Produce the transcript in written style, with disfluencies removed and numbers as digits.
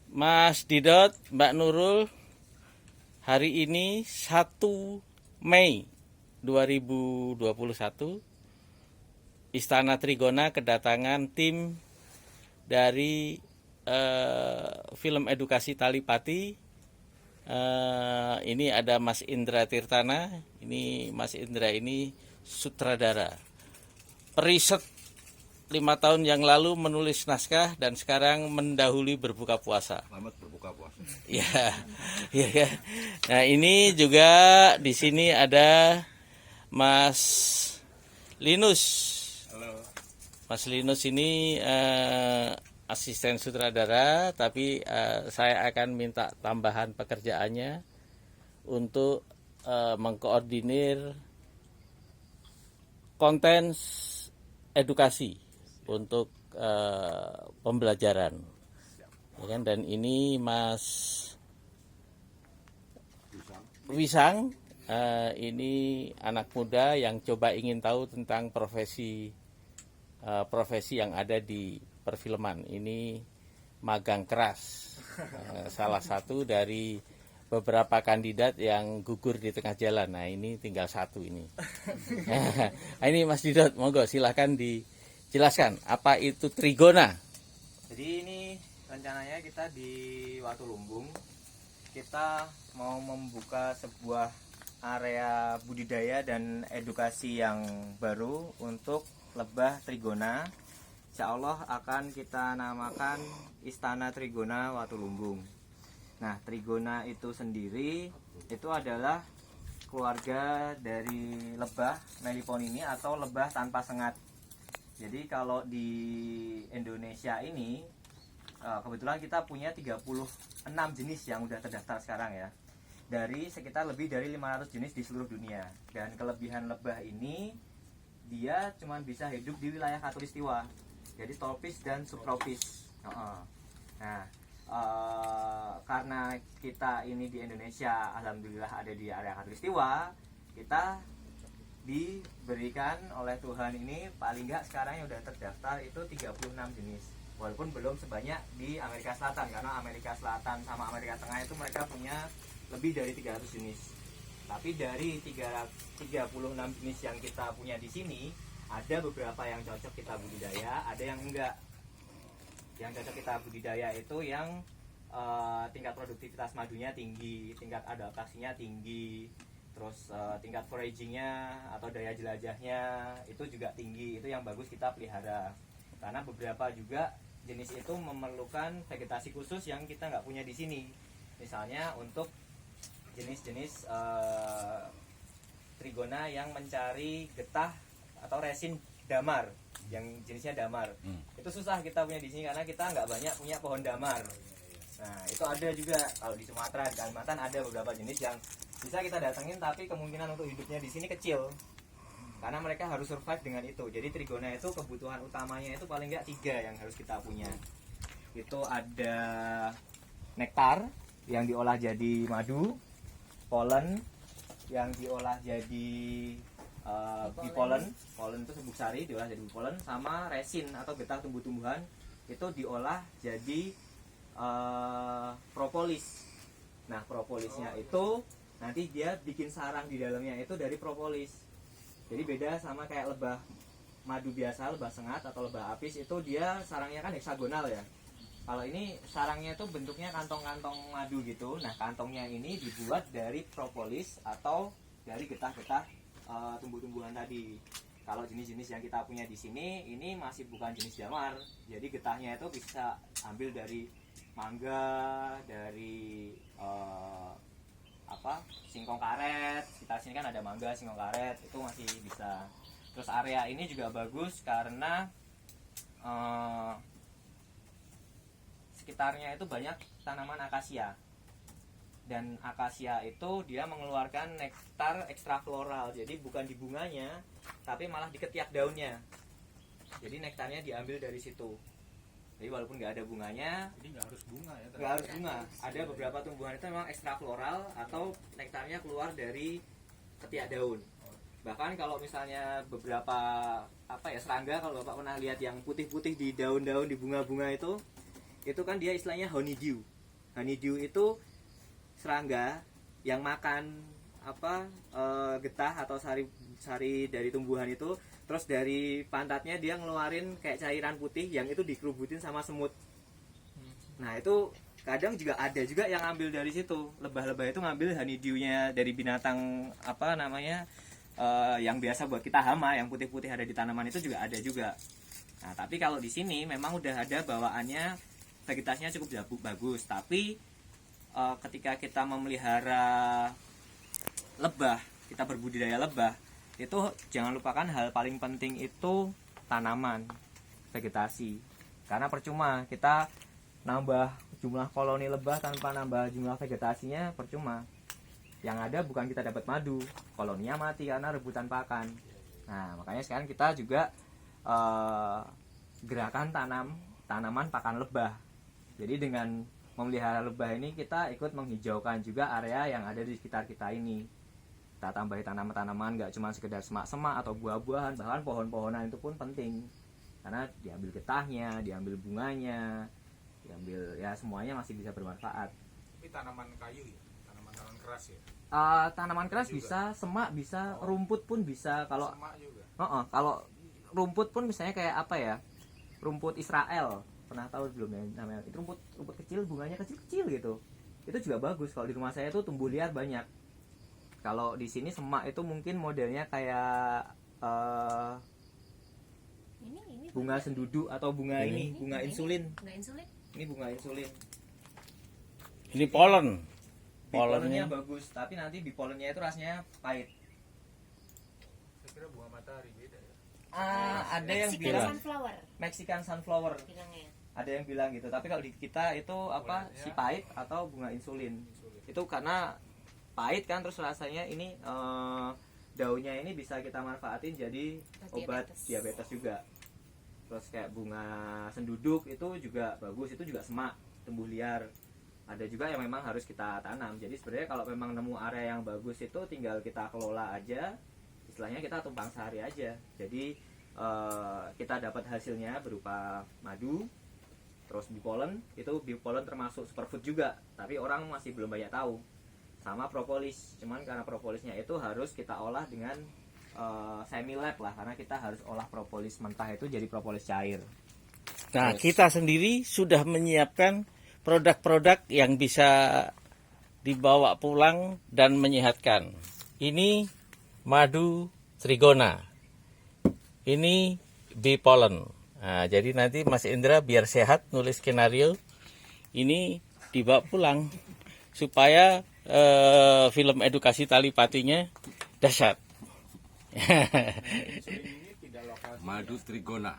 Mas Didot, Mbak Nurul, hari ini 1 Mei 2021, Istana Trigona kedatangan tim dari film edukasi Talipati. Ini ada Mas Indra Tirtana. Ini Mas Indra ini sutradara. Periset 5 tahun yang lalu menulis naskah dan sekarang mendahului berbuka puasa. Selamat berbuka puasa. Ya, ya, ya. Nah ini juga di sini ada Mas Linus. Halo. Mas Linus ini asisten sutradara, tapi saya akan minta tambahan pekerjaannya untuk mengkoordinir konten edukasi untuk pembelajaran. Ya kan? Dan ini Mas Wisang, ini anak muda yang coba ingin tahu tentang profesi yang ada di perfilman. Ini magang keras, salah satu dari beberapa kandidat yang gugur di tengah jalan. Nah ini tinggal satu ini. Nah, ini Mas Didot, monggo silahkan dijelaskan apa itu Trigona. Jadi ini rencananya kita di Watulungung kita mau membuka sebuah area budidaya dan edukasi yang baru untuk lebah Trigona. Insya Allah akan kita namakan Istana Trigona Watulungung. Nah, Trigona itu sendiri itu adalah keluarga dari lebah Meliponini atau lebah tanpa sengat. Jadi kalau di Indonesia ini kebetulan kita punya 36 jenis yang udah terdaftar sekarang ya. Dari sekitar lebih dari 500 jenis di seluruh dunia. Dan kelebihan lebah ini dia cuma bisa hidup di wilayah khatulistiwa. Jadi tropis dan subtropis. Nah, karena kita ini di Indonesia alhamdulillah ada di area khatulistiwa, kita diberikan oleh Tuhan ini paling enggak sekarang yang udah terdaftar itu 36 jenis. Walaupun belum sebanyak di Amerika Selatan, karena Amerika Selatan sama Amerika Tengah itu mereka punya lebih dari 300 jenis. Tapi dari 36 jenis yang kita punya di sini, ada beberapa yang cocok kita budidaya, ada yang enggak. Yang cocok kita budidaya itu yang tingkat produktivitas madunya tinggi, tingkat adaptasinya tinggi, terus tingkat foragingnya atau daya jelajahnya itu juga tinggi. Itu yang bagus kita pelihara. Karena beberapa juga jenis itu memerlukan vegetasi khusus yang kita nggak punya di sini. Misalnya untuk jenis-jenis Trigona yang mencari getah atau resin damar, yang jenisnya damar. Itu susah kita punya di sini karena kita nggak banyak punya pohon damar. Nah itu ada juga kalau di Sumatera, di Kalimantan ada beberapa jenis yang bisa kita datengin, tapi kemungkinan untuk hidupnya di sini kecil karena mereka harus survive dengan itu. Jadi Trigona itu kebutuhan utamanya itu paling nggak 3 yang harus kita punya. Itu ada nektar yang diolah jadi madu, polen yang diolah jadi bipolen itu serbuk sari diolah jadi bipolen, sama resin atau getah tumbuh-tumbuhan itu diolah jadi propolis. Nah propolisnya itu nanti dia bikin sarang di dalamnya itu dari propolis. Jadi beda sama kayak lebah madu biasa, lebah sengat atau lebah apis, itu dia sarangnya kan heksagonal ya. Kalau ini sarangnya itu bentuknya kantong-kantong madu gitu. Nah kantongnya ini dibuat dari propolis atau dari getah-getah tumbuh-tumbuhan tadi. Kalau jenis-jenis yang kita punya di sini ini masih bukan jenis damar. Jadi getahnya itu bisa ambil dari mangga, dari singkong karet. Kita sini kan ada mangga, singkong karet, itu masih bisa. Terus area ini juga bagus karena sekitarnya itu banyak tanaman akasia. Dan akasia itu dia mengeluarkan nektar ekstra floral. Jadi bukan di bunganya, tapi malah di ketiak daunnya. Jadi nektarnya diambil dari situ. Jadi walaupun nggak ada bunganya, Jadi nggak harus bunga ya? nggak harus bunga. Ada beberapa tumbuhan itu memang ekstra floral atau nektarnya keluar dari ketiak daun. Bahkan kalau misalnya beberapa serangga, kalau Bapak pernah lihat yang putih-putih di daun-daun di bunga-bunga itu kan dia istilahnya honeydew. honeydew itu serangga yang makan getah atau sari dari tumbuhan itu, terus dari pantatnya dia ngeluarin kayak cairan putih yang itu dikerubutin sama semut. Nah itu kadang juga ada juga yang ambil dari situ, lebah-lebah itu ngambil honeydewnya dari binatang yang biasa buat kita hama, yang putih-putih ada di tanaman itu juga ada juga. Nah tapi kalau di sini memang udah ada bawaannya, vegetasinya cukup bagus, tapi ketika kita memelihara lebah, kita berbudidaya lebah, itu jangan lupakan hal paling penting itu tanaman, vegetasi. Karena percuma kita nambah jumlah koloni lebah tanpa nambah jumlah vegetasinya, percuma. Yang ada bukan kita dapat madu, koloninya mati karena rebutan pakan. Nah makanya sekarang kita juga gerakan tanaman pakan lebah. Jadi dengan memelihara lebah ini kita ikut menghijaukan juga area yang ada di sekitar kita ini. Kita tambahi tanaman-tanaman, nggak cuma sekedar semak-semak atau buah-buahan, bahkan pohon-pohonan itu pun penting. Karena diambil getahnya, diambil bunganya, diambil ya semuanya masih bisa bermanfaat. Tapi tanaman kayu ya, tanaman keras ya. Tanaman keras juga bisa, semak bisa, rumput pun bisa. Kalau semak juga. Kalau rumput pun misalnya kayak apa ya? Rumput Israel. Pernah tahu belum ya namanya? Itu rumput kecil, bunganya kecil-kecil gitu. Itu juga bagus. Kalau di rumah saya tuh tumbuh liar banyak. Kalau di sini semak itu mungkin modelnya kayak ini bunga sendudu atau bunga bunga insulin. Bunga insulin. Ini bunga insulin. Ini polen. Polennya bagus, tapi nanti bipolennya itu rasanya pahit. Saya kira bunga matahari beda ya. Ada yang Mexican bilang sunflower Mexican sunflower. bilangnya. Ada yang bilang gitu, tapi kalau di kita itu Polennya si pahit atau bunga insulin. Itu karena pahit kan, terus rasanya ini daunnya ini bisa kita manfaatin jadi obat diabetes juga. Terus kayak bunga senduduk itu juga bagus, itu juga semak, tumbuh liar. Ada juga yang memang harus kita tanam. Jadi sebenarnya kalau memang nemu area yang bagus itu tinggal kita kelola aja, istilahnya kita tumpang sari aja. Jadi kita dapat hasilnya berupa madu, terus bipolen. Itu bipolen termasuk superfood juga, tapi orang masih belum banyak tahu. Sama propolis, cuman karena propolisnya itu harus kita olah dengan semi lab lah, karena kita harus olah propolis mentah itu jadi propolis cair. Nah, kita sendiri sudah menyiapkan produk-produk yang bisa dibawa pulang dan menyehatkan. Ini madu trigona. Ini bee pollen. Nah, jadi nanti Mas Indra biar sehat nulis skenario ini dibawa pulang supaya film edukasi tali patinya dahsyat. Insulin ini tidak lokal. Madu trigona.